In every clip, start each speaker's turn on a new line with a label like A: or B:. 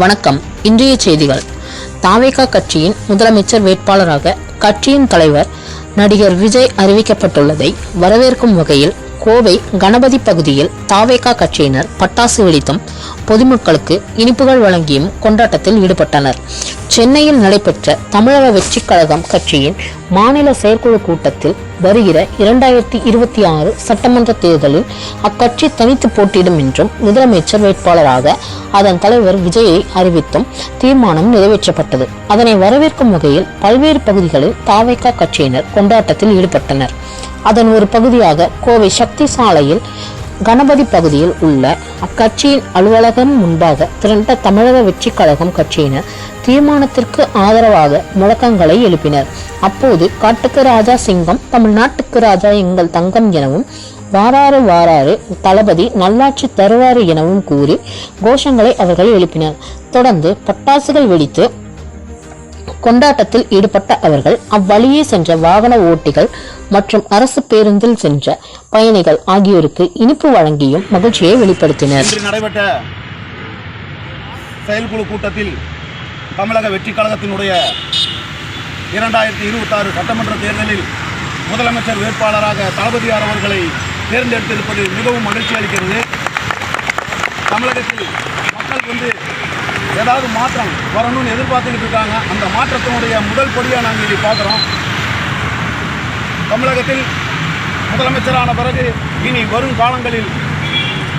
A: வணக்கம். இன்றைய செய்திகள். தாவேகா கட்சியின் முதலமைச்சர் வேட்பாளராக கட்சியின் தலைவர் நடிகர் விஜய் அறிவிக்கப்பட்டுள்ளதை வரவேற்கும் வகையில் கோவை கணபதி பகுதியில் தாவேகா கட்சியினர் பட்டாசு வெடித்தும் பொதுமக்களுக்கு இனிப்புகள் வழங்கியும் கொண்டாட்டத்தில் ஈடுபட்டனர். சென்னையில் நடைபெற்ற தமிழக வெற்றிக் கழகம் கட்சியின் மாநில செயற்குழு கூட்டத்தில் வருகிற 2026 சட்டமன்ற தேர்தலில் அக்கட்சி தனித்து போட்டியிடும் என்றும் முதலமைச்சர் வேட்பாளராக அதன் தலைவர் விஜயை அறிவித்தும் தீர்மானம் நிறைவேற்றப்பட்டது. அதனை வரவேற்கும் வகையில் பல்வேறு பகுதிகளில் தாவேகா கட்சியினர் கொண்டாட்டத்தில் ஈடுபட்டனர். அதன் ஒரு பகுதியாக கோவை சக்தி சாலையில் கணபதி பகுதியில் உள்ள அக்கட்சியின் அலுவலகம் முன்பாக திரண்ட தமிழக வெற்றி கழகம் கட்சியினர் தீர்மானத்திற்கு ஆதரவாக முழக்கங்களை எழுப்பினர். அப்போது காட்டுக்கு ராஜா சிங்கம், தமிழ்நாட்டுக்கு ராஜா எங்கள் தங்கம் எனவும், வாராறு வாராறு தளபதி நல்லாட்சி தருவாறு எனவும் கூறி கோஷங்களை அவர்கள் எழுப்பினர். தொடர்ந்து பட்டாசுகள் வெடித்து கொண்டாட்டத்தில் ஈடுபட்ட அவர்கள் அவ்வழியே சென்ற வாகன ஓட்டிகள் மற்றும் அரசு பேருந்தில் சென்ற பயணிகள் ஆகியோருக்கு இனிப்பு வழங்கியும் மகிழ்ச்சியை வெளிப்படுத்தினர்.
B: நடைபெற்ற செயற்குழு கூட்டத்தில் தமிழக வெற்றி கழகத்தினுடைய 2026 சட்டமன்ற தேர்தலில் முதலமைச்சர் வேட்பாளராக தளபதியார் அவர்களை தேர்ந்தெடுத்திருப்பது மிகவும் மகிழ்ச்சி அளிக்கிறது. தமிழகத்தில் மக்கள் ஏதாவது மாற்றம் வரணும்னு எதிர்பார்த்துக்கிட்டு இருக்காங்க. அந்த மாற்றத்தினுடைய முதல் படியாக நாங்கள் இதை பார்க்குறோம். தமிழகத்தில் முதலமைச்சரான பிறகு இனி வரும் காலங்களில்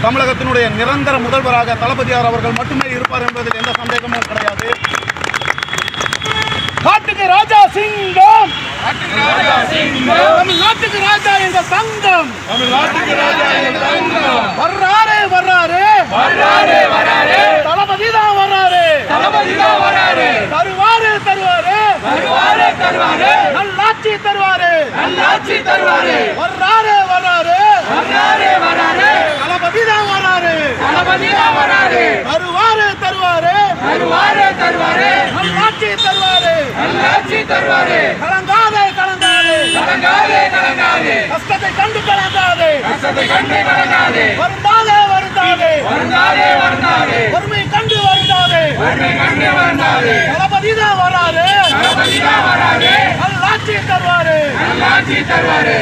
B: தமிழகத்தினுடைய நிரந்தர முதல்வராக தளபதியார் அவர்கள் மட்டுமே இருப்பார் என்பதில் எந்த சந்தேகமும் கிடையாது. காட்டுக்கு ராஜா சிங்கம், தமிழ்நாட்டுக்கு ராஜா எங்க தங்கம், வர்றாரு வர்றாரு தளபதி தான் வர்றாரு, தருவாரு தருவாரு நல்லாட்சி தருவாரு, வர்றாரு தளபதி தான் வர்றாரு, தருவாரு நல்லாட்சி தருவாரு. கலங்காதே கஷ்டத்தை கண்டு கலங்காதே, வருந்தாதே பொறுமை கண்டு வருந்தாதே. தளபதி தான் வராரு, நல்லாட்சி தருவாரு.